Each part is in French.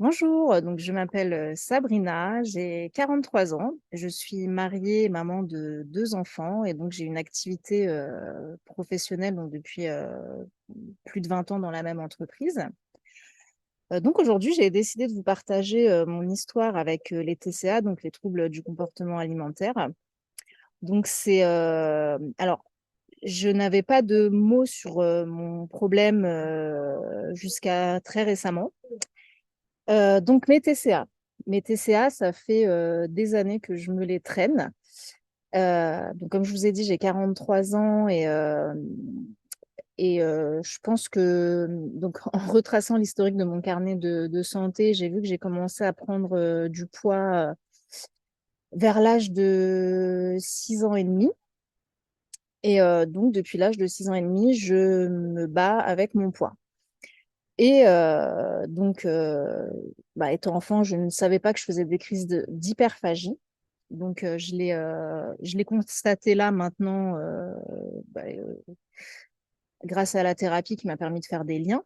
Bonjour, donc je m'appelle Sabrina, j'ai 43 ans, je suis mariée et maman de deux enfants et donc j'ai une activité professionnelle donc depuis plus de 20 ans dans la même entreprise. Donc aujourd'hui, j'ai décidé de vous partager mon histoire avec les TCA, donc les troubles du comportement alimentaire. Donc alors, je n'avais pas de mots sur mon problème jusqu'à très récemment. Donc mes TCA, ça fait des années que je me les traîne. Donc comme je vous ai dit, j'ai 43 ans et je pense que donc en retraçant l'historique de mon carnet de santé, j'ai vu que j'ai commencé à prendre du poids vers l'âge de 6 ans et demi. Et donc depuis l'âge de 6 ans et demi, je me bats avec mon poids. Et étant enfant, je ne savais pas que je faisais des crises d'hyperphagie. Donc, je l'ai constaté là maintenant grâce à la thérapie qui m'a permis de faire des liens.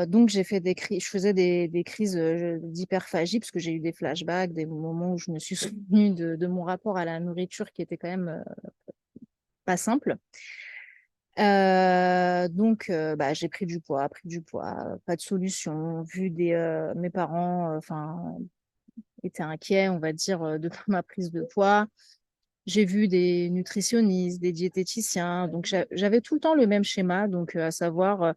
Donc, je faisais des crises d'hyperphagie parce que j'ai eu des flashbacks, des moments où je me suis souvenue de mon rapport à la nourriture qui était quand même pas simple. J'ai pris du poids, pas de solution, vu mes parents, enfin, étaient inquiets, on va dire, de ma prise de poids. J'ai vu des nutritionnistes, des diététiciens. Donc, j'avais tout le temps le même schéma. Donc, à savoir,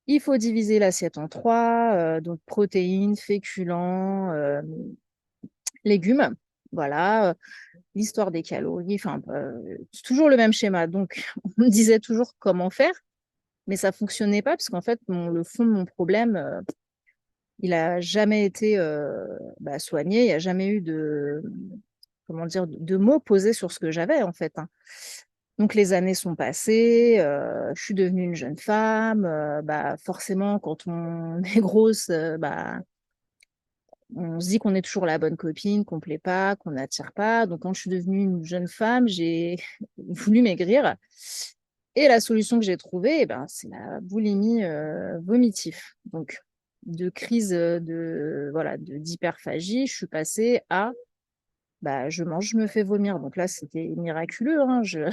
il faut diviser l'assiette en trois. Donc, protéines, féculents, légumes. Voilà. L'histoire des calories. Enfin, c'est toujours le même schéma. Donc, on me disait toujours comment faire. Mais ça fonctionnait pas parce qu'en fait, le fond de mon problème, il a jamais été soigné. Il n'y a jamais eu comment dire, de mots posés sur ce que j'avais en fait, hein. Donc les années sont passées, je suis devenue une jeune femme. Forcément, quand on est grosse, on se dit qu'on est toujours la bonne copine, qu'on plaît pas, qu'on n'attire pas. Donc quand je suis devenue une jeune femme, j'ai voulu maigrir. Et la solution que j'ai trouvée, c'est la boulimie vomitive. Donc de crise d'hyperphagie, je suis passée à je mange, je me fais vomir. Donc là, c'était miraculeux, hein. Je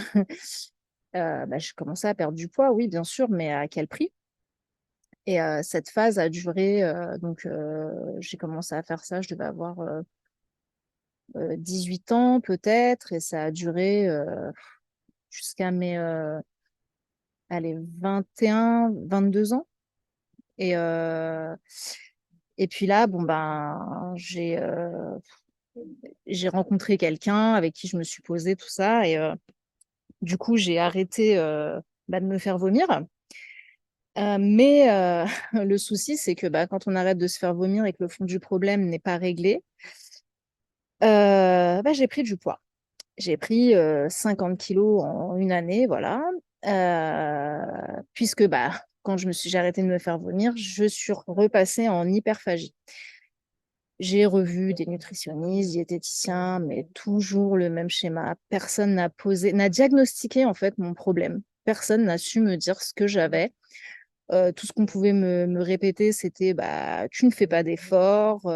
commençais à perdre du poids, oui, bien sûr, mais à quel prix? Et cette phase a duré, j'ai commencé à faire ça, je devais avoir 18 ans peut-être, et ça a duré jusqu'à mes allez, 21, 22 ans. Et, euh, et puis là, j'ai rencontré quelqu'un avec qui je me suis posée, tout ça. Et du coup, j'ai arrêté de me faire vomir. Mais le souci, c'est que quand on arrête de se faire vomir et que le fond du problème n'est pas réglé, j'ai pris du poids. J'ai pris 50 kilos en une année, voilà. Puisque quand j'ai arrêté de me faire vomir, je suis repassée en hyperphagie. J'ai revu des nutritionnistes, diététiciens, mais toujours le même schéma. Personne n'a diagnostiqué en fait mon problème. Personne n'a su me dire ce que j'avais. Tout ce qu'on pouvait me répéter, c'était tu ne fais pas d'efforts,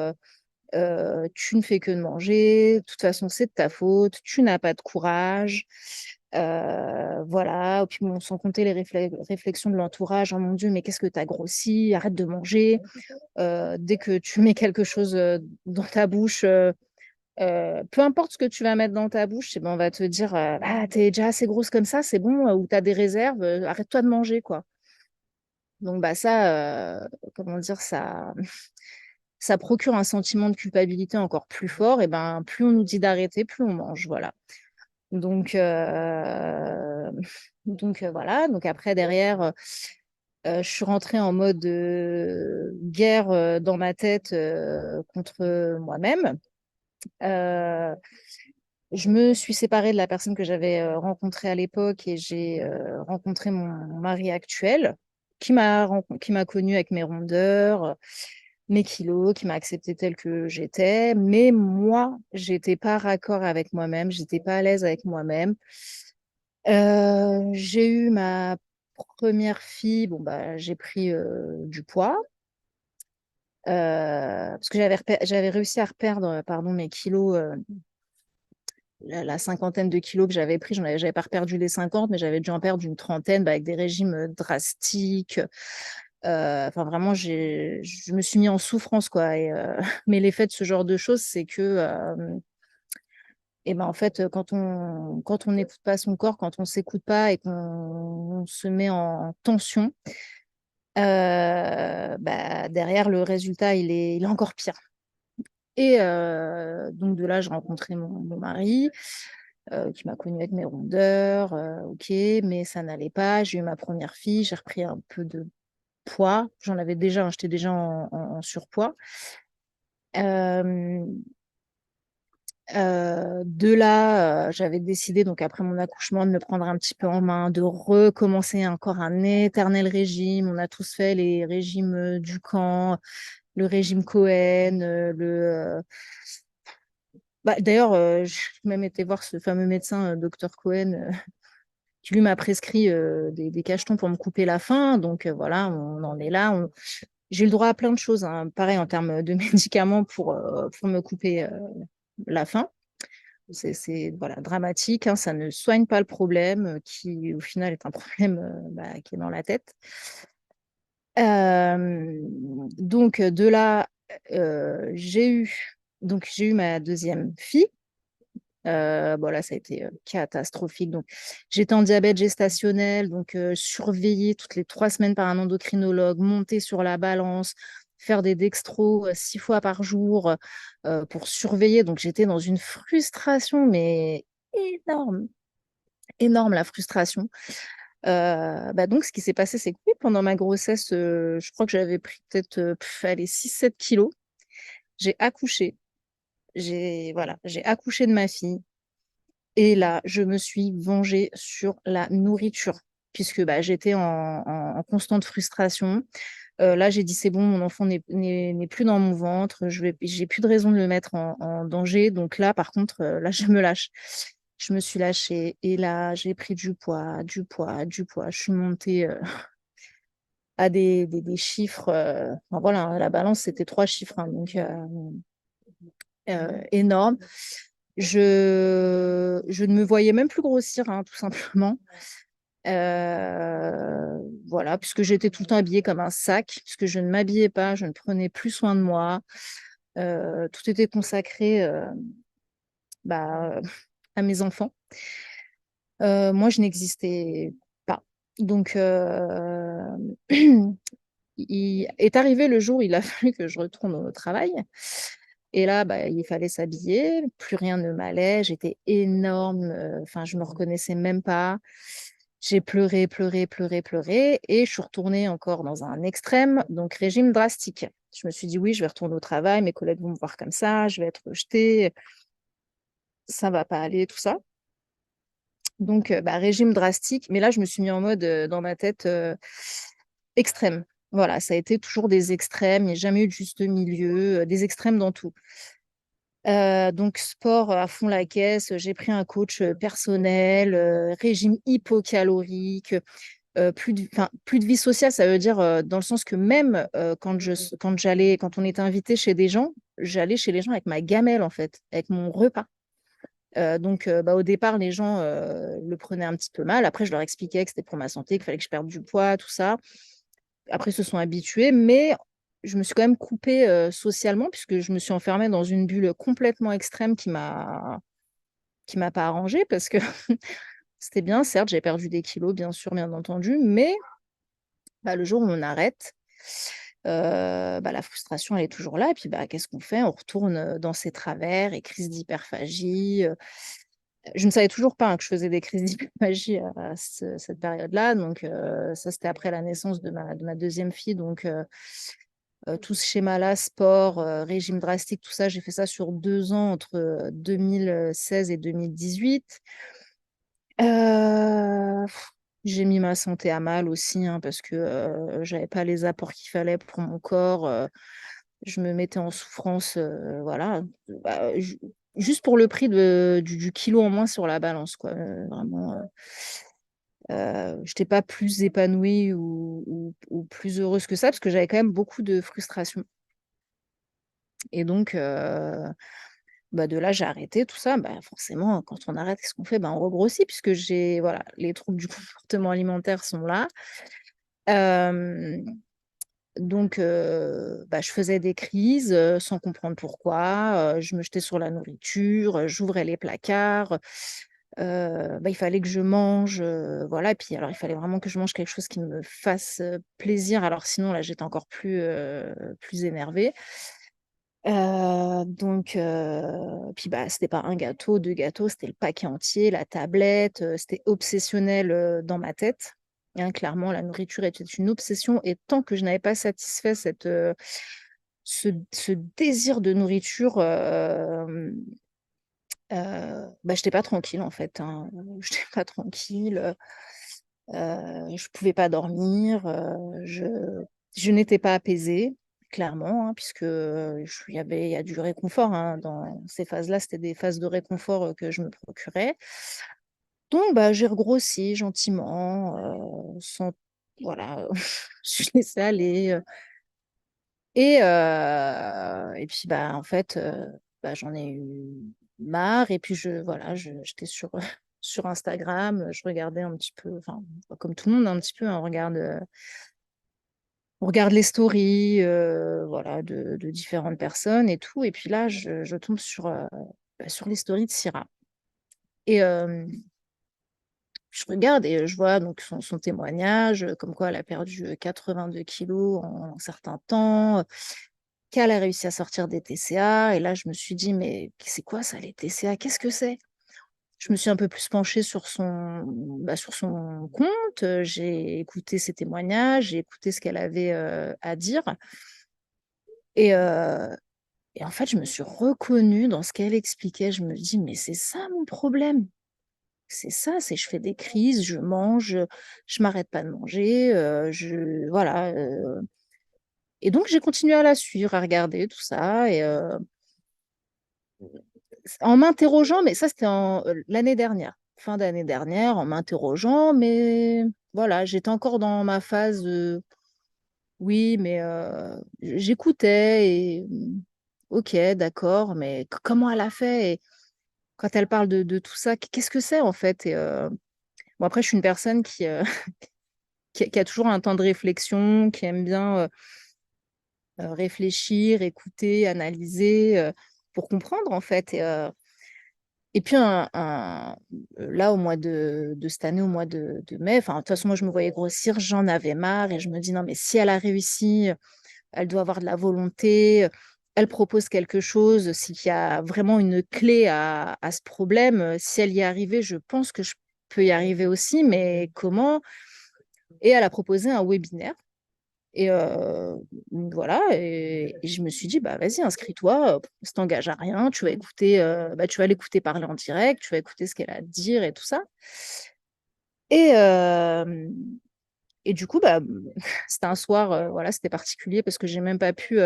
tu ne fais que de manger, de toute façon, c'est de ta faute, tu n'as pas de courage. Voilà. Et puis, bon, sans compter les réflexions de l'entourage. Oh mon Dieu, mais qu'est-ce que tu as grossi? Arrête de manger. Dès que tu mets quelque chose dans ta bouche, peu importe ce que tu vas mettre dans ta bouche, on va te dire t'es déjà assez grosse comme ça, c'est bon, ou tu as des réserves, arrête-toi de manger, quoi. Donc, comment dire, ça procure un sentiment de culpabilité encore plus fort. Et plus on nous dit d'arrêter, plus on mange, voilà. Donc, voilà. Donc après, derrière, je suis rentrée en mode guerre dans ma tête contre moi-même. Euh, je me suis séparée de la personne que j'avais rencontrée à l'époque et j'ai rencontré mon mari actuel qui m'a connue avec mes rondeurs, mes kilos, qui m'a acceptée telle que j'étais. Mais moi, j'étais pas raccord avec moi-même, j'étais pas à l'aise avec moi-même. J'ai eu ma première fille, j'ai pris du poids. parce que j'avais réussi à reperdre, pardon, mes kilos, la cinquantaine de kilos que j'avais pris. J'avais pas perdu les 50, mais j'avais dû en perdre une trentaine, avec des régimes drastiques. Enfin, vraiment, je me suis mis en souffrance, quoi. Mais l'effet de ce genre de choses, c'est que, et ben, en fait, quand on n'écoute pas son corps, quand on s'écoute pas et qu'on se met en tension, bah, derrière, le résultat, il est encore pire. Et donc, de là, j'ai rencontré mon mari, qui m'a connue avec mes rondeurs. Ok, mais ça n'allait pas. J'ai eu ma première fille, j'ai repris un peu de poids. J'en avais déjà, hein, j'étais déjà en surpoids. Euh, de là, j'avais décidé, donc après mon accouchement, de me prendre un petit peu en main, de recommencer encore un éternel régime. On a tous fait les régimes du camp, le régime Cohen, d'ailleurs, j'ai même été voir ce fameux médecin, docteur Cohen, qui lui m'a prescrit des cachetons pour me couper la faim. Donc voilà, on en est là. J'ai eu le droit à plein de choses, hein. Pareil en termes de médicaments pour me couper la faim. C'est voilà, dramatique, hein. Ça ne soigne pas le problème, qui au final est un problème qui est dans la tête. Donc de là, j'ai eu ma deuxième fille. Bon, là, ça a été catastrophique. Donc, j'étais en diabète gestationnel, donc surveillée toutes les 3 semaines par un endocrinologue, montée sur la balance, faire des dextros 6 fois par jour pour surveiller. Donc, j'étais dans une frustration, mais énorme, énorme la frustration. Donc, ce qui s'est passé, c'est que oui, pendant ma grossesse, je crois que j'avais pris peut-être allez, 6-7 kilos. J'ai accouché. J'ai accouché de ma fille. Et là, je me suis vengée sur la nourriture, puisque j'étais en constante frustration. Là, j'ai dit, c'est bon, mon enfant n'est plus dans mon ventre, j'ai plus de raison de le mettre en danger. Donc là, par contre, là, je me lâche. Je me suis lâchée et là, j'ai pris du poids, du poids, du poids. Je suis montée à des chiffres. Enfin, voilà, la balance, c'était 3 chiffres, hein, donc énorme. Je ne me voyais même plus grossir, hein, tout simplement. Voilà, puisque j'étais tout le temps habillée comme un sac, puisque je ne m'habillais pas, je ne prenais plus soin de moi. Tout était consacré bah, à mes enfants. Moi, je n'existais pas. Donc, il est arrivé le jour où il a fallu que je retourne au travail. Et là, il fallait s'habiller, plus rien ne m'allait, j'étais énorme, enfin, je me reconnaissais même pas. J'ai pleuré, pleuré, pleuré, pleuré, et je suis retournée encore dans un extrême, donc régime drastique. Je me suis dit, oui, je vais retourner au travail, mes collègues vont me voir comme ça, je vais être rejetée, ça va pas aller, tout ça. Donc, régime drastique, mais là, je me suis mis en mode, dans ma tête, extrême. Voilà, ça a été toujours des extrêmes, il n'y a jamais eu de juste milieu, des extrêmes dans tout. Donc, sport à fond la caisse, j'ai pris un coach personnel, régime hypocalorique, plus de vie sociale, ça veut dire dans le sens que même quand on était invité chez des gens, j'allais chez les gens avec ma gamelle, en fait, avec mon repas. Donc, au départ, les gens le prenaient un petit peu mal. Après, je leur expliquais que c'était pour ma santé, qu'il fallait que je perde du poids, tout ça. Après, ils se sont habitués, mais je me suis quand même coupée socialement, puisque je me suis enfermée dans une bulle complètement extrême qui m'a pas arrangée, parce que c'était bien, certes, j'ai perdu des kilos, bien sûr, bien entendu, mais le jour où on arrête, la frustration, elle est toujours là. Et puis, qu'est-ce qu'on fait? On retourne dans ses travers et crise d'hyperphagie. Je ne savais toujours pas, hein, que je faisais des crises d'hyperphagie à cette période-là. Donc, ça, c'était après la naissance de ma deuxième fille. Donc, tout ce schéma-là, sport, régime drastique, tout ça, j'ai fait ça sur 2 ans, entre 2016 et 2018. Euh, j'ai mis ma santé à mal aussi, hein, parce que j'avais pas les apports qu'il fallait pour mon corps. Je me mettais en souffrance, voilà. Juste pour le prix du kilo en moins sur la balance, quoi. Vraiment, je n'étais pas plus épanouie ou plus heureuse que ça, parce que j'avais quand même beaucoup de frustration. Et donc, bah, de là, j'ai arrêté tout ça. Bah, forcément, quand on arrête, qu'est-ce qu'on fait? Bah, on regrossit puisque voilà, les troubles du comportement alimentaire sont là. Hem, donc, bah, je faisais des crises, sans comprendre pourquoi, je me jetais sur la nourriture, j'ouvrais les placards, bah, il fallait que je mange, voilà. Et puis alors, il fallait vraiment que je mange quelque chose qui me fasse, plaisir. Alors sinon, là, j'étais encore plus énervée. Donc, puis, bah, c'était pas un gâteau, 2 gâteaux, c'était le paquet entier, la tablette, c'était obsessionnel, dans ma tête. Hein, clairement, la nourriture était une obsession et tant que je n'avais pas satisfait ce désir de nourriture, bah, j'étais pas tranquille, en fait, hein. J'étais pas tranquille, je pouvais pas dormir, je n'étais pas apaisée, clairement, hein, puisque, il y a du réconfort, hein, dans ces phases-là, c'était des phases de réconfort, que je me procurais. Donc bah, j'ai regrossi gentiment, sans voilà, je suis laissée aller, et puis, bah, en fait, bah, j'en ai eu marre et puis voilà, j'étais sur, sur Instagram, je regardais un petit peu, enfin, comme tout le monde un petit peu, hein, on regarde les stories, voilà, de différentes personnes et tout. Et puis là, je tombe sur les stories de Syrah et je regarde et je vois donc son témoignage, comme quoi elle a perdu, 82 kilogrammes en un certain temps, qu'elle a réussi à sortir des TCA. Et là, je me suis dit: «Mais c'est quoi ça, les TCA? Qu'est-ce que c'est?» Je me suis un peu plus penchée sur son compte, j'ai écouté ses témoignages, j'ai écouté ce qu'elle avait, à dire et heu et en fait, je me suis reconnue dans ce qu'elle expliquait. Je me dis: «Mais c'est ça mon problème, c'est ça, c'est je fais des crises, je mange, je m'arrête pas de manger, je voilà», et donc j'ai continué à la suivre, à regarder tout ça en m'interrogeant, mais ça, c'était l'année dernière, fin d'année dernière, en m'interrogeant, mais voilà, j'étais encore dans ma phase, oui, mais j'écoutais et OK, d'accord, mais comment elle a fait? Et quand elle parle de tout ça, qu'est-ce que c'est, en fait? Bon, après, je suis une personne qui a toujours un temps de réflexion, qui aime bien, réfléchir, écouter, analyser, pour comprendre, en fait. Et puis là, au mois de cette année, au mois de mai, enfin, de toute façon, moi, je me voyais grossir, j'en avais marre et je me dis: «Non, mais si elle a réussi, elle doit avoir de la volonté, elle propose quelque chose, s'il y a vraiment une clé à ce problème, si elle y est arrivée, je pense que je peux y arriver aussi, mais comment?» Et elle a proposé un webinaire et voilà. Et je me suis dit: «Bah, vas-y, inscris-toi, ça t'engage à rien, tu vas écouter, bah, tu vas l'écouter parler en direct, tu vas écouter ce qu'elle a à te dire et tout ça». Et du coup, bah, c'était un soir, voilà, c'était particulier parce que j'ai même pas pu,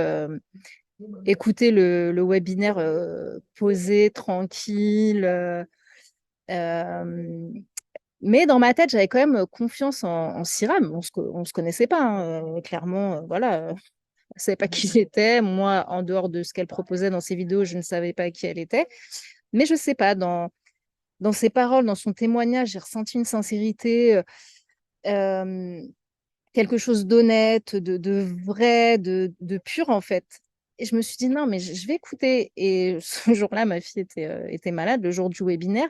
écouter le webinaire, posé, tranquille, hem, mais dans ma tête, j'avais quand même, confiance en Siram. On se connaissait pas, hein, clairement, voilà, elle savait pas qui j'étais. Moi, en dehors de ce qu'elle proposait dans ses vidéos, je ne savais pas qui elle était. Mais je sais pas, dans ses paroles, dans son témoignage, j'ai ressenti une sincérité, hem, quelque chose d'honnête, de vrai, de pur, en fait. Et je me suis dit: «Non, mais je vais écouter». Et ce jour-là, ma fille était malade, le jour du webinaire.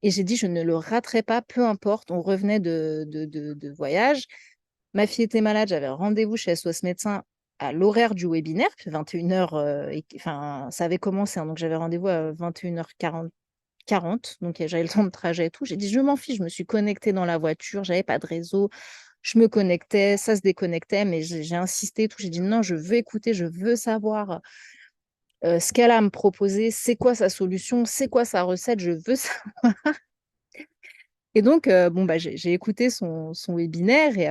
Et j'ai dit: «Je ne le raterai pas, peu importe». On revenait de voyage. Ma fille était malade, j'avais rendez-vous chez SOS Médecins à l'horaire du webinaire, puis 21:00, et enfin, ça avait commencé, hein, donc j'avais rendez-vous à 21:40, donc j'avais le temps de trajet et tout. J'ai dit: «Je m'en fiche», je me suis connectée dans la voiture, j'avais pas de réseau, je me connectais, ça se déconnectait, mais j'ai insisté et tout. J'ai dit: «Non, je veux écouter, je veux savoir, ce qu'elle a à me proposer, c'est quoi sa solution, c'est quoi sa recette, je veux ça». Et donc bon, bah, j'ai écouté son webinaire et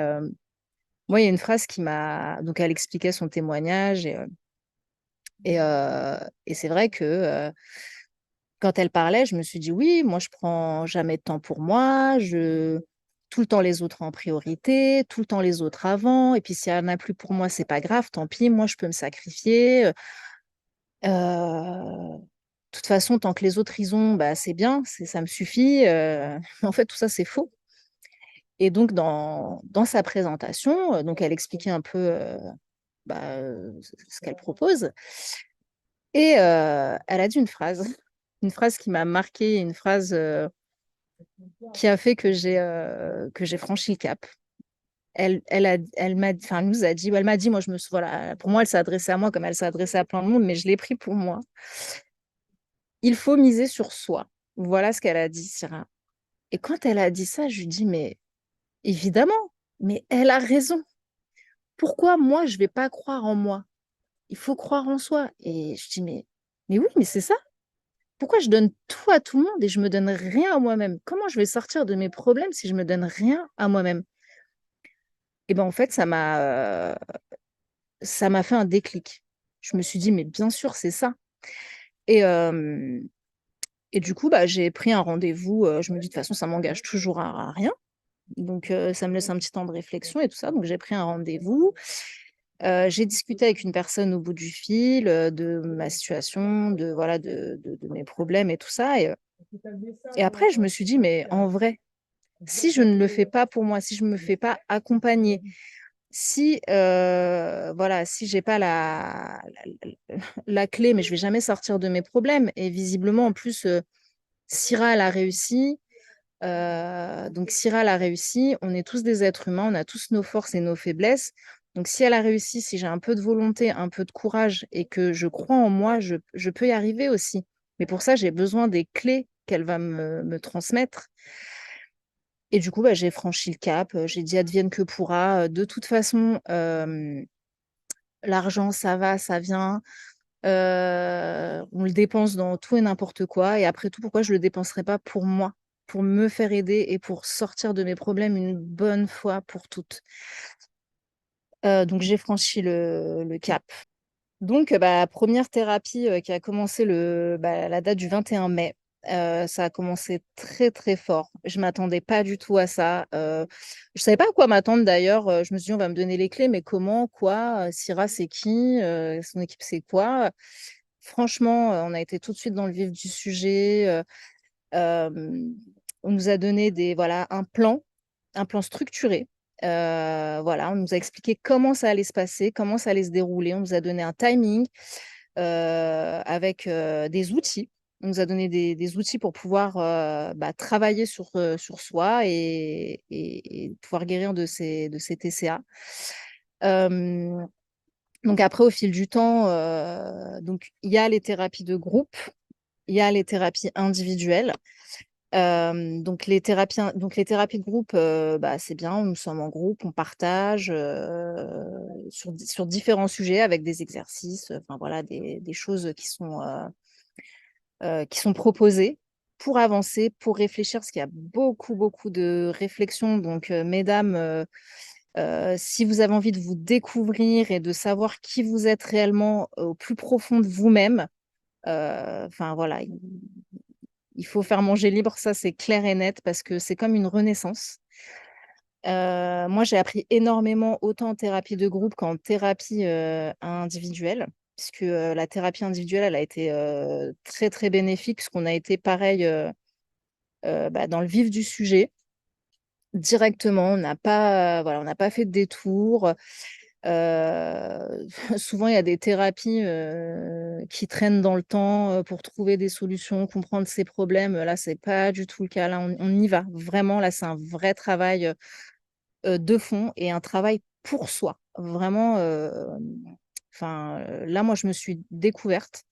moi, il y a une phrase qui m'a donc elle expliquait son témoignage et c'est vrai que, quand elle parlait, je me suis dit: «Oui, moi, je prends jamais de temps pour moi, je tout le temps les autres en priorité, tout le temps les autres avant et puis s'il y en a plus pour moi, c'est pas grave, tant pis, moi, je peux me sacrifier». De toute façon, tant que les autres ils ont, bah, c'est bien, ça me suffit. En fait, tout ça, c'est faux. Et donc, dans sa présentation, donc elle expliquait un peu bah, ce qu'elle propose. Et elle a dit une phrase, une phrase qui m'a marquée, une phrase qui a fait que j'ai franchi le cap. Elle nous a dit, elle m'a dit, moi, voilà, pour moi, elle s'est adressée à moi comme elle s'est adressée à plein de monde, mais je l'ai pris pour moi. Il faut miser sur soi. Voilà ce qu'elle a dit, Syrah. Et quand elle a dit ça, je lui dis, mais évidemment, mais elle a raison. Pourquoi moi, je vais pas croire en moi? Il faut croire en soi. Et je dis, mais oui, mais c'est ça. Pourquoi je donne tout à tout le monde et je me donne rien à moi-même? Comment je vais sortir de mes problèmes si je me donne rien à moi-même? Et ben en fait, ça m'a fait un déclic. Je me suis dit, mais bien sûr, c'est ça. Et, euh, et du coup, bah, j'ai pris un rendez-vous. Je me dis, de toute façon, ça m'engage toujours à rien. Donc, ça me laisse un petit temps de réflexion et tout ça. Donc, j'ai pris un rendez-vous. J'ai discuté avec une personne au bout du fil de ma situation, voilà, de mes problèmes et tout ça. Et après, je me suis dit, mais en vrai, si je ne le fais pas pour moi, si je ne me fais pas accompagner, si voilà, si j'ai pas la clé, mais je vais jamais sortir de mes problèmes. Et visiblement, en plus, Syrah, elle a réussi. Donc, Syrah, elle a réussi. On est tous des êtres humains, on a tous nos forces et nos faiblesses. Donc, si elle a réussi, si j'ai un peu de volonté, un peu de courage et que je crois en moi, je peux y arriver aussi. Mais pour ça, j'ai besoin des clés qu'elle va me transmettre. Et du coup, bah, j'ai franchi le cap. J'ai dit advienne que pourra. De toute façon, l'argent, ça va, ça vient. On le dépense dans tout et n'importe quoi. Et après tout, pourquoi je ne le dépenserais pas pour moi, pour me faire aider et pour sortir de mes problèmes une bonne fois pour toutes. Donc, j'ai franchi le cap. Donc, bah, première thérapie qui a commencé la date du 21 mai. Ça a commencé très, très fort. Je ne m'attendais pas du tout à ça. Je ne savais pas à quoi m'attendre d'ailleurs. Je me suis dit, on va me donner les clés, mais comment, quoi? Syrah, c'est qui? Son équipe, c'est quoi? Franchement, on a été tout de suite dans le vif du sujet. Euh, on nous a donné voilà, un plan structuré. Voilà, on nous a expliqué comment ça allait se passer, comment ça allait se dérouler. On nous a donné un timing avec des outils. On nous a donné des outils pour pouvoir bah, travailler sur soi et pouvoir guérir de ces TCA. Euh, donc après, au fil du temps, donc il y a les thérapies de groupe, il y a les thérapies individuelles. Donc les thérapies de groupe, bah, c'est bien, nous sommes en groupe, on partage sur différents sujets avec des exercices, enfin voilà, des choses qui sont proposées pour avancer, pour réfléchir, parce qu'il y a beaucoup, beaucoup de réflexions. Donc, mesdames, si vous avez envie de vous découvrir et de savoir qui vous êtes réellement au plus profond de vous-même, enfin voilà, il faut faire manger libre, ça c'est clair et net parce que c'est comme une renaissance. Moi, j'ai appris énormément autant en thérapie de groupe qu'en thérapie individuelle, puisque la thérapie individuelle, elle a été très, très bénéfique, parce qu'on a été pareil bah, dans le vif du sujet directement. On n'a pas fait de détour. Souvent, il y a des thérapies qui traînent dans le temps pour trouver des solutions, comprendre ses problèmes. Là, c'est pas du tout le cas. Là, on y va. Vraiment, là, c'est un vrai travail de fond et un travail pour soi. Vraiment, là, moi, je me suis découverte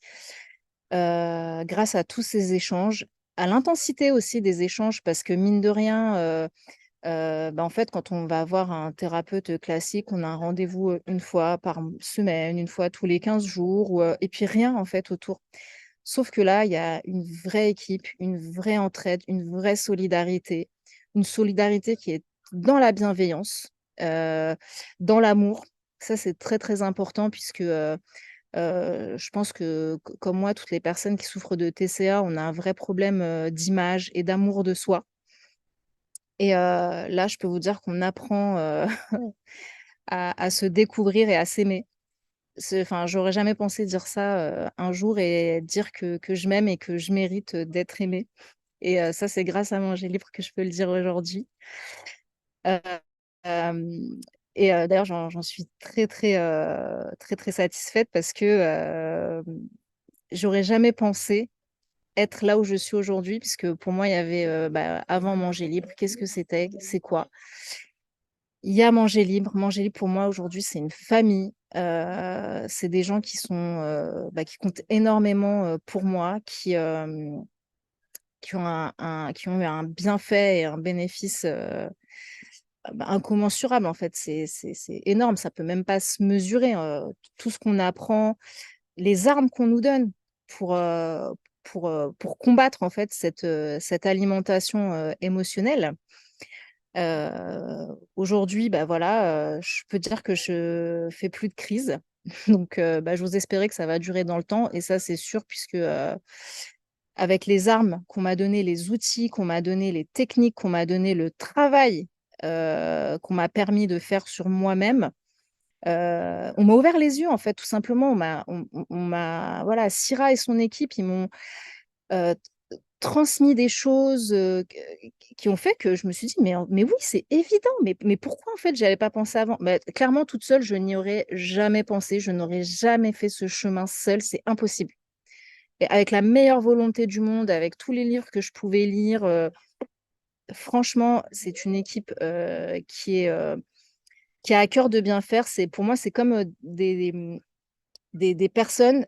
grâce à tous ces échanges, à l'intensité aussi des échanges, parce que mine de rien, bah, en fait, quand on va voir un thérapeute classique, on a un rendez-vous une fois par semaine, une fois tous les 15 jours, et puis rien en fait autour. Sauf que là, il y a une vraie équipe, une vraie entraide, une vraie solidarité, une solidarité qui est dans la bienveillance, euh, dans l'amour. Ça, c'est très, très important puisque je pense que, comme moi, toutes les personnes qui souffrent de TCA, on a un vrai problème d'image et d'amour de soi. Et là, je peux vous dire qu'on apprend à se découvrir et à s'aimer. Enfin, j'aurais jamais pensé dire ça un jour et dire que je m'aime et que je mérite d'être aimée. Et ça, c'est grâce à Manger Libre que je peux le dire aujourd'hui. Euh, euh, et d'ailleurs, j'en suis très, très, très, très satisfaite parce que j'aurais jamais pensé être là où je suis aujourd'hui, puisque pour moi, il y avait avant Manger Libre, qu'est-ce que c'était? C'est quoi? Il y a Manger Libre. Manger Libre, pour moi, aujourd'hui, c'est une famille. C'est des gens qui sont, qui comptent énormément pour moi, qui ont qui ont eu un bienfait et un bénéfice incommensurable, en fait. C'est énorme. Ça peut même pas se mesurer. Tout ce qu'on apprend, les armes qu'on nous donne pour, pour combattre, en fait, cette alimentation émotionnelle. Aujourd'hui, bah voilà, je peux dire que je fais plus de crise. Donc, j'ose espérer que ça va durer dans le temps. Et ça, c'est sûr, puisque avec les armes qu'on m'a données, les outils qu'on m'a donnés, les techniques qu'on m'a donné, le travail qu'on m'a permis de faire sur moi-même, on m'a ouvert les yeux, en fait, tout simplement. Voilà, Syrah et son équipe, ils m'ont euh, transmis des choses qui ont fait que je me suis dit, mais oui, c'est évident, mais pourquoi en fait, j'avais pas pensé avant? Bah, clairement, toute seule, je n'y aurais jamais pensé, je n'aurais jamais fait ce chemin seule, c'est impossible. Et avec la meilleure volonté du monde, avec tous les livres que je pouvais lire, franchement, c'est une équipe qui a à cœur de bien faire. Pour moi, c'est comme des personnes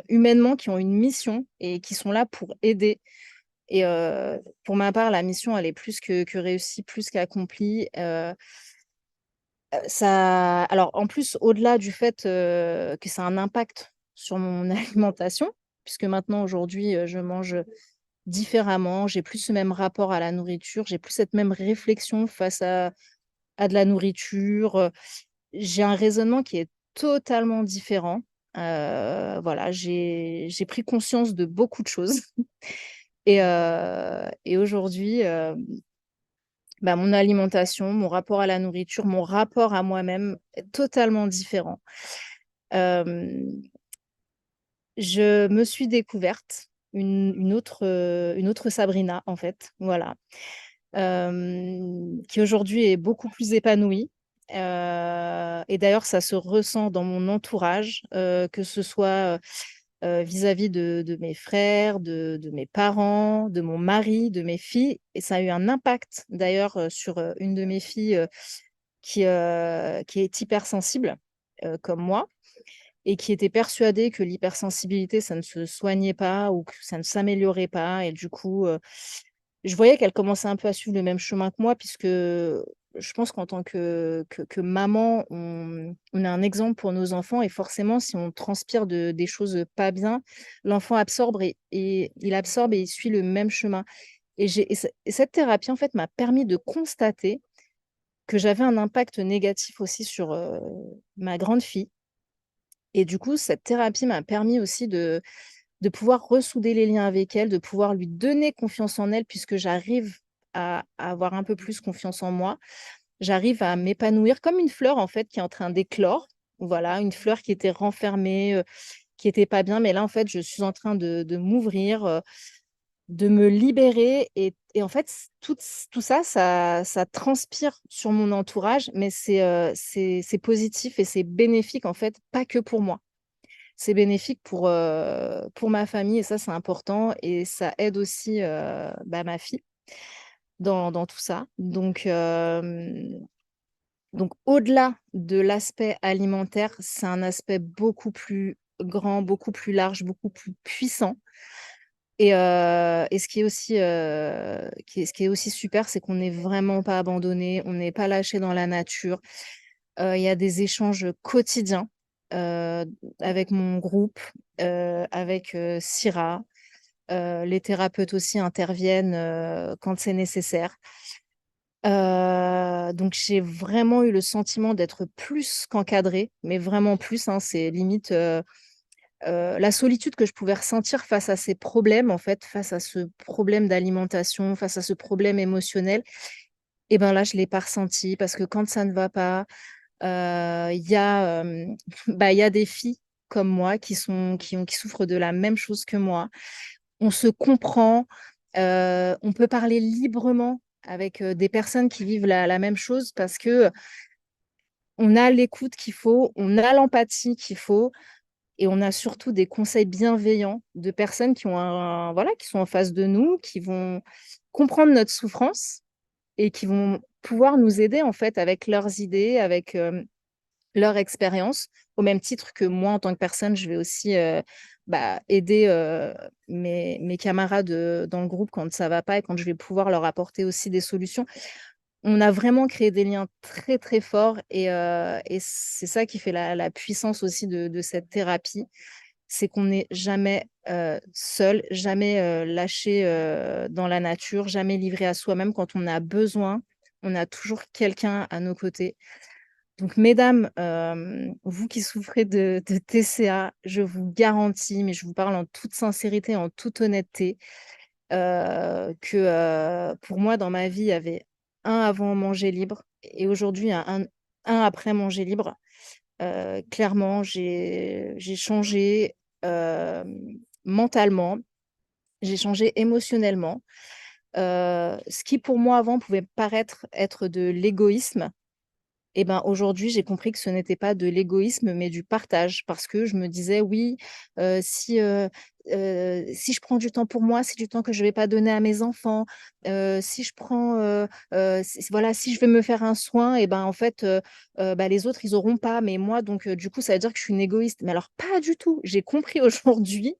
humainement qui ont une mission et qui sont là pour aider. Et pour ma part, la mission, elle est plus que réussie, plus qu'accomplie. Alors, en plus, au-delà du fait que ça a un impact sur mon alimentation, puisque maintenant, aujourd'hui, je mange différemment, j'ai plus ce même rapport à la nourriture, j'ai plus cette même réflexion face à de la nourriture. J'ai un raisonnement qui est totalement différent. Voilà, j'ai pris conscience de beaucoup de choses. Et aujourd'hui, mon alimentation, mon rapport à la nourriture, mon rapport à moi-même est totalement différent. Euh, je me suis découverte une autre Sabrina, en fait, voilà, qui aujourd'hui est beaucoup plus épanouie. Et d'ailleurs, ça se ressent dans mon entourage, que ce soit vis-à-vis de mes frères, de mes parents, de mon mari, de mes filles. Et ça a eu un impact d'ailleurs sur une de mes filles qui est hypersensible, comme moi, et qui était persuadée que l'hypersensibilité, ça ne se soignait pas ou que ça ne s'améliorait pas. Et du coup, je voyais qu'elle commençait un peu à suivre le même chemin que moi, puisque je pense qu'en tant que maman, on a un exemple pour nos enfants. Et forcément, si on transpire des choses pas bien, l'enfant absorbe et il absorbe et il suit le même chemin. Et cette thérapie, en fait, m'a permis de constater que j'avais un impact négatif aussi sur ma grande fille. Et du coup, cette thérapie m'a permis aussi de pouvoir ressouder les liens avec elle, de pouvoir lui donner confiance en elle, puisque j'arrive à avoir un peu plus confiance en moi. J'arrive à m'épanouir comme une fleur, en fait, qui est en train d'éclore. Voilà, une fleur qui était renfermée, qui était pas bien. Mais là, en fait, je suis en train de m'ouvrir, de me libérer. Et en fait, tout ça, ça transpire sur mon entourage, mais c'est positif et c'est bénéfique, en fait, pas que pour moi. C'est bénéfique pour ma famille et ça, c'est important. Et ça aide aussi ma fille dans tout ça. Donc au-delà de l'aspect alimentaire, c'est un aspect beaucoup plus grand, beaucoup plus large, beaucoup plus puissant. Et ce qui est aussi, ce qui est aussi super, c'est qu'on n'est vraiment pas abandonné, on n'est pas lâché dans la nature. Il y a des échanges quotidiens euh, avec mon groupe, avec Syrah. Les thérapeutes aussi interviennent quand c'est nécessaire. Donc j'ai vraiment eu le sentiment d'être plus qu'encadrée, mais vraiment plus, hein, c'est limite la solitude que je pouvais ressentir face à ces problèmes, en fait, face à ce problème d'alimentation, face à ce problème émotionnel. Et ben là, je ne l'ai pas ressenti parce que quand ça ne va pas, Il y a, bah, il y a des filles comme moi qui souffrent de la même chose que moi. On se comprend, on peut parler librement avec des personnes qui vivent la même chose parce que on a l'écoute qu'il faut, on a l'empathie qu'il faut et on a surtout des conseils bienveillants de personnes qui ont voilà, qui sont en face de nous, qui vont comprendre notre souffrance et qui vont pouvoir nous aider en fait avec leurs idées, avec leur expérience, au même titre que moi, en tant que personne, je vais aussi bah, aider mes camarades dans le groupe quand ça va pas et quand je vais pouvoir leur apporter aussi des solutions. On a vraiment créé des liens très, très forts et c'est ça qui fait la puissance aussi de cette thérapie. C'est qu'on n'est jamais seul, jamais lâché dans la nature, jamais livré à soi-même. Quand on a besoin, on a toujours quelqu'un à nos côtés. Donc, mesdames, vous qui souffrez de TCA, je vous garantis, mais je vous parle en toute sincérité, en toute honnêteté, que pour moi, dans ma vie, il y avait un avant manger libre et aujourd'hui, il y a un après manger libre. Clairement, j'ai changé mentalement, j'ai changé émotionnellement. Ce qui, pour moi, avant, pouvait paraître être de l'égoïsme, et ben, aujourd'hui, j'ai compris que ce n'était pas de l'égoïsme, mais du partage. Parce que je me disais: «Oui, si je prends du temps pour moi, c'est du temps que je ne vais pas donner à mes enfants. Si je prends, si voilà, si je vais me faire un soin et ben, en fait, bah, les autres, ils auront pas, mais moi donc du coup, ça veut dire que je suis une égoïste». Mais alors pas du tout! J'ai compris aujourd'hui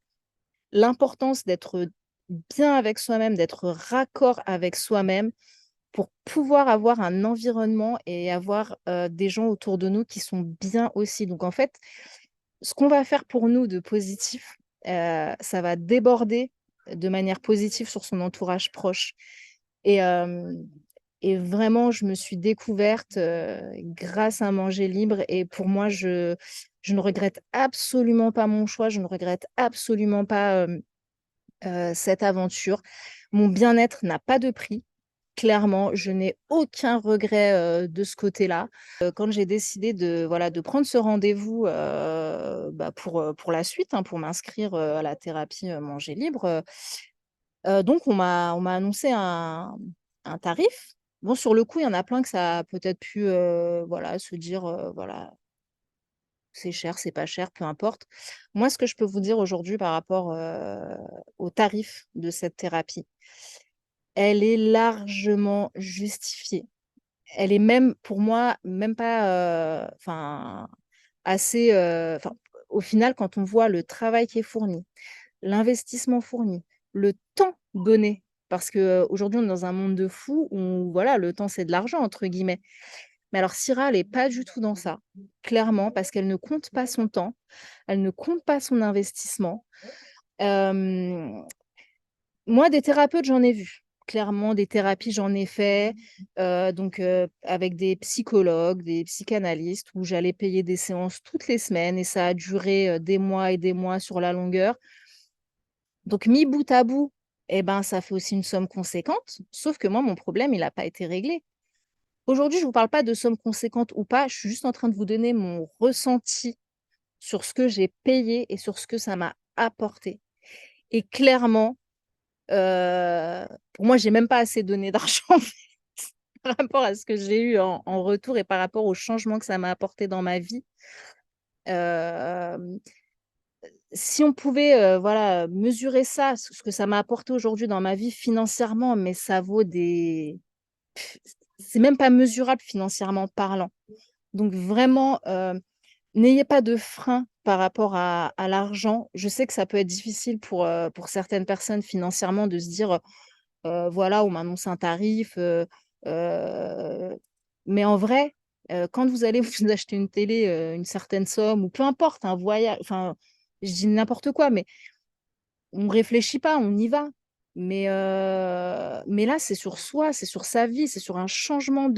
l'importance d'être bien avec soi-même, d'être raccord avec soi-même pour pouvoir avoir un environnement et avoir, des gens autour de nous qui sont bien aussi. Donc en fait, ce qu'on va faire pour nous de positif, ça va déborder de manière positive sur son entourage proche et hem et vraiment je me suis découverte, grâce à Manger Libre et pour moi je ne regrette absolument pas mon choix, je ne regrette absolument pas, cette aventure. Mon bien-être n'a pas de prix. Clairement, je n'ai aucun regret, de ce côté-là. Quand j'ai décidé de, voilà, de prendre ce rendez-vous, bah, pour la suite, hein, pour m'inscrire, à la thérapie, Manger Libre, donc on m'a annoncé un tarif. Bon, sur le coup, il y en a plein que ça a peut-être pu, voilà, se dire, voilà: «C'est cher, c'est pas cher», peu importe. Moi, ce que je peux vous dire aujourd'hui par rapport, au tarif de cette thérapie, elle est largement justifiée. Elle est même pour moi, même pas, enfin, assez, enfin, au final, quand on voit le travail qui est fourni, l'investissement fourni, le temps donné, parce qu'aujourd'hui, on est dans un monde de fous où voilà, le temps, c'est de «l'argent» entre guillemets. Mais alors Syrah, elle est pas du tout dans ça, clairement, parce qu'elle ne compte pas son temps, elle ne compte pas son investissement. Hem Moi, des thérapeutes, j'en ai vu. Clairement, des thérapies, j'en ai fait, donc avec des psychologues, des psychanalystes où j'allais payer des séances toutes les semaines et ça a duré, des mois et des mois sur la longueur. Donc mis bout à bout, et ben, ça fait aussi une somme conséquente, sauf que moi, mon problème, il n'a pas été réglé. Aujourd'hui, je ne vous parle pas de somme conséquente ou pas, je suis juste en train de vous donner mon ressenti sur ce que j'ai payé et sur ce que ça m'a apporté et clairement, pour moi, j'ai même pas assez donné d'argent en fait, par rapport à ce que j'ai eu en retour et par rapport au changement que ça m'a apporté dans ma vie. Hem, Si on pouvait, voilà, mesurer ça, ce que ça m'a apporté aujourd'hui dans ma vie financièrement, mais ça vaut des c'est même pas mesurable financièrement parlant. Donc vraiment, n'ayez pas de frein par rapport à l'argent. Je sais que ça peut être difficile pour certaines personnes financièrement de se dire, voilà, on m'annonce un tarif, heu, mais en vrai, quand vous allez vous acheter une télé, une certaine somme ou peu importe, un voyage, enfin, je dis n'importe quoi, mais on réfléchit pas, on y va. Mais là, c'est sur soi, c'est sur sa vie, c'est sur un changement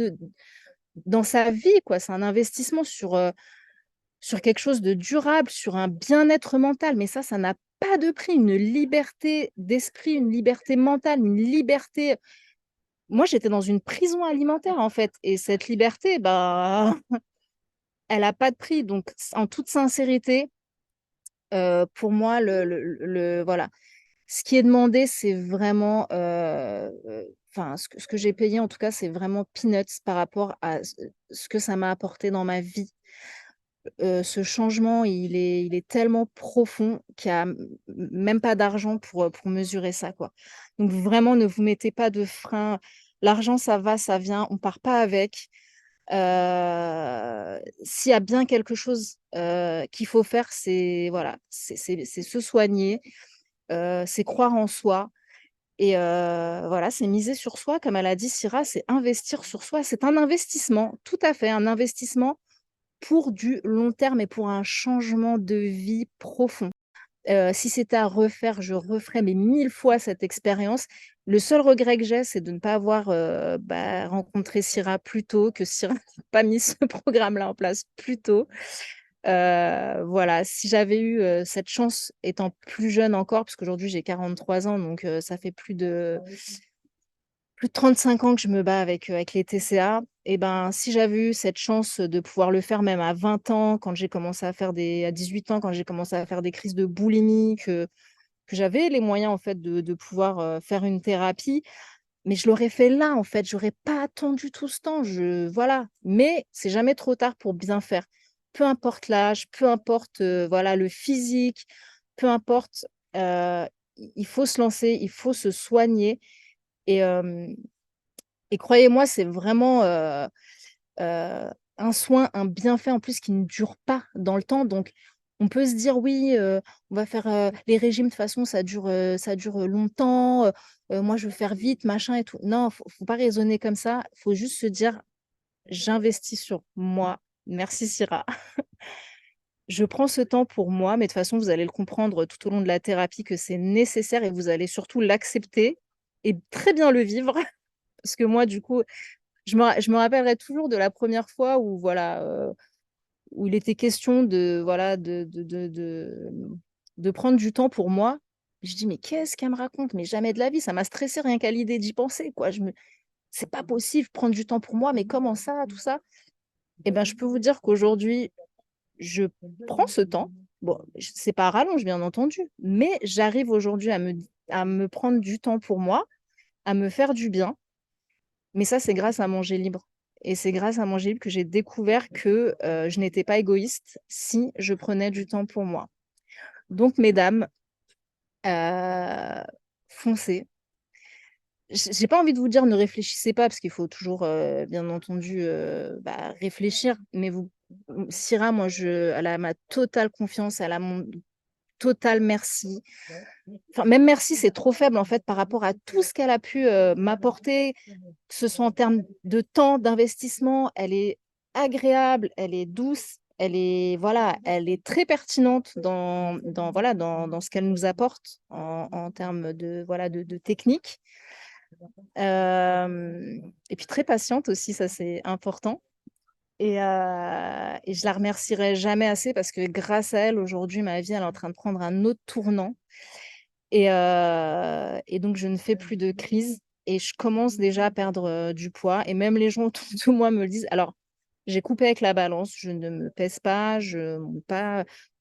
dans sa vie, quoi. C'est un investissement sur quelque chose de durable, sur un bien-être mental, mais ça n'a pas de prix. Une liberté d'esprit, une liberté mentale, une liberté. Moi, j'étais dans une prison alimentaire, en fait et cette liberté, bah, elle a pas de prix. Donc, en toute sincérité, pour moi, voilà. Ce qui est demandé, c'est vraiment, enfin, ce que j'ai payé, en tout cas, c'est vraiment peanuts par rapport à ce que ça m'a apporté dans ma vie. Ce changement, il est tellement profond qu'il y a même pas d'argent pour mesurer ça, quoi. Donc vraiment, ne vous mettez pas de frein. L'argent, ça va, ça vient, on part pas avec. S'il y a bien quelque chose, qu'il faut faire, c'est voilà, c'est se soigner, c'est croire en soi et voilà, c'est miser sur soi. Comme elle a dit Syrah, c'est investir sur soi. C'est un investissement, tout à fait, un investissement pour du long terme et pour un changement de vie profond. Si c'était à refaire, je referais mais 1000 fois cette expérience. Le seul regret que j'ai, c'est de ne pas avoir, rencontré Syrah plus tôt, que Syrah n'ait pas mis ce programme-là en place plus tôt. Voilà, si j'avais eu, cette chance étant plus jeune encore, parce qu'aujourd'hui j'ai 43 ans, donc ça fait plus de 35 ans que je me bats avec les TCA et ben, si j'avais eu cette chance de pouvoir le faire même à 20 ans, quand j'ai commencé à faire à 18 ans, quand j'ai commencé à faire des crises de boulimie, que j'avais les moyens en fait de pouvoir, faire une thérapie, mais je l'aurais fait là en fait, j'aurais pas attendu tout ce temps, voilà. Mais c'est jamais trop tard pour bien faire. Peu importe l'âge, peu importe, voilà, le physique, peu importe, il faut se lancer, il faut se soigner et hem et croyez-moi, c'est vraiment, un soin, un bienfait en plus qui ne dure pas dans le temps. Donc on peut se dire: «Oui, on va faire, les régimes de toute façon ça dure, longtemps, moi je veux faire vite, machin et tout». Non, faut pas raisonner comme ça. Faut juste se dire: «J'investis sur moi. Merci Syrah. Je prends ce temps pour moi», mais de toute façon vous allez le comprendre tout au long de la thérapie que c'est nécessaire et vous allez surtout l'accepter et très bien le vivre. Parce que moi du coup, je me rappellerai toujours de la première fois où voilà, où il était question de voilà, de prendre du temps pour moi. Je dis: «Mais qu'est-ce qu'elle me raconte? Mais jamais de la vie, ça m'a stressée rien qu'à l'idée d'y penser, quoi». «C'est pas possible, prendre du temps pour moi, mais comment ça?» tout ça. Et ben, je peux vous dire qu'aujourd'hui, je prends ce temps. Bon, c'est pas à rallonge, bien entendu, mais j'arrive aujourd'hui à me prendre du temps pour moi, à me faire du bien. Mais ça, c'est grâce à Manger Libre et c'est grâce à Manger Libre que j'ai découvert que, je n'étais pas égoïste si je prenais du temps pour moi. Donc mesdames, heu, foncez. J'ai pas envie de vous dire ne réfléchissez pas parce qu'il faut toujours, bien entendu, réfléchir, mais Syrah, moi elle a ma totale confiance, elle a mon total merci. Enfin, même merci, c'est trop faible en fait par rapport à tout ce qu'elle a pu, m'apporter, que ce soit en termes de temps, d'investissement. Elle est agréable, elle est douce, elle est voilà, elle est très pertinente voilà, dans ce qu'elle nous apporte en termes de voilà, de technique. Et puis très patiente aussi, ça c'est important et je la remercierai jamais assez parce que grâce à elle, aujourd'hui, ma vie, elle est en train de prendre un autre tournant. Et donc je ne fais plus de crise et je commence déjà à perdre, du poids et même les gens autour de moi me le disent. Alors, j'ai coupé avec la balance, je ne me pèse pas, je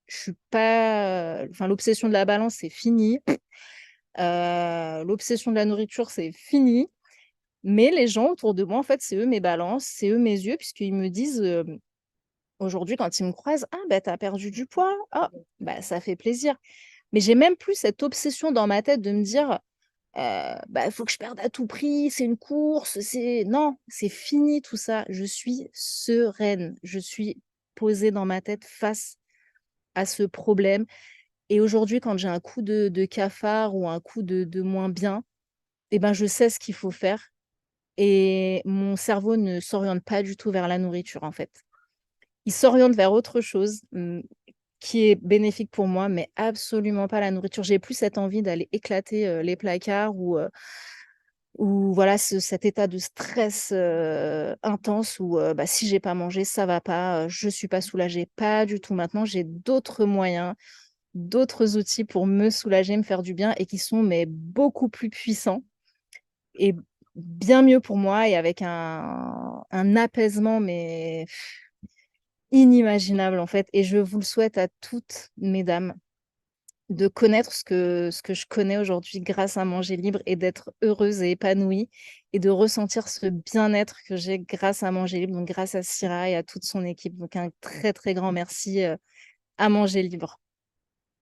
suis pas, enfin l'obsession de la balance, c'est fini. L'obsession de la nourriture, c'est fini. Mais les gens autour de moi, en fait, c'est eux mes balances, c'est eux mes yeux puisqu'ils me disent, aujourd'hui quand ils me croisent: «Ah bah, tu as perdu du poids? Ah, bah, ça fait plaisir». Mais j'ai même plus cette obsession dans ma tête de me dire: «Il faut que je perde à tout prix, c'est une course, c'est» non, c'est fini tout ça. Je suis sereine, je suis posée dans ma tête face à ce problème et aujourd'hui, quand j'ai un coup de cafard ou un coup de moins bien et ben, je sais ce qu'il faut faire et mon cerveau ne s'oriente pas du tout vers la nourriture, en fait. Il s'oriente vers autre chose, qui est bénéfique pour moi, mais absolument pas la nourriture. J'ai plus cette envie d'aller éclater, les placards ou voilà cet état de stress, intense où, si j'ai pas mangé, ça va pas, je suis pas soulagée. Pas du tout. Maintenant, j'ai d'autres moyens, d'autres outils pour me soulager, me faire du bien et qui sont mais beaucoup plus puissants et bien mieux pour moi et avec un apaisement mais inimaginable en fait et je vous le souhaite à toutes mesdames de connaître ce que je connais aujourd'hui grâce à Manger Libre et d'être heureuse et épanouie et de ressentir ce bien-être que j'ai grâce à Manger Libre, donc grâce à Syrah et à toute son équipe. Donc un très, très grand merci, à Manger Libre.